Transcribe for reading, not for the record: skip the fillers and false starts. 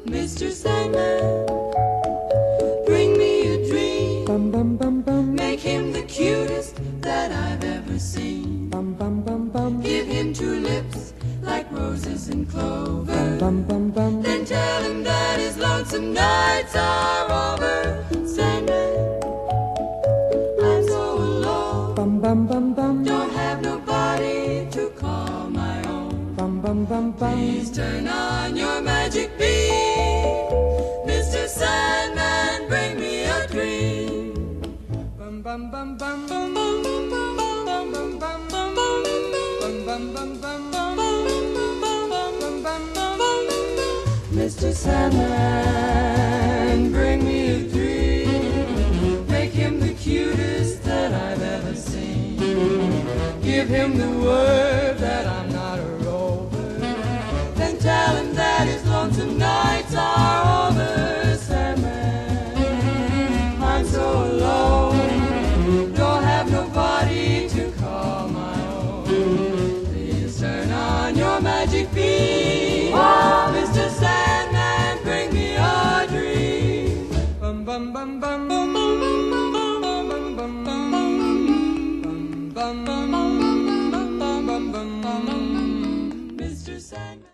Mr. Sandman, bring me a dream. Make him the cutest that I've ever seen. Give him two lips like roses and clover. Then tell him that his lonesome nights are over. Sandman, I'm so alone. Don't have nobody to call my own. Please turn on your magic beam. Mr. Sandman, bring me a dream. Mr. Sandman, bring me a dream. Make him the cutest that I've ever seen. Give him the word that I'm not a rover. Then tell him that his lonesome nights are over. Sandman, I'm so alone. Don't have nobody to call my own. Please turn on your magic beam. Mr. Sandman, bring me a dream. Bum bum bum bum bum bum bum bum bum bum bum bum.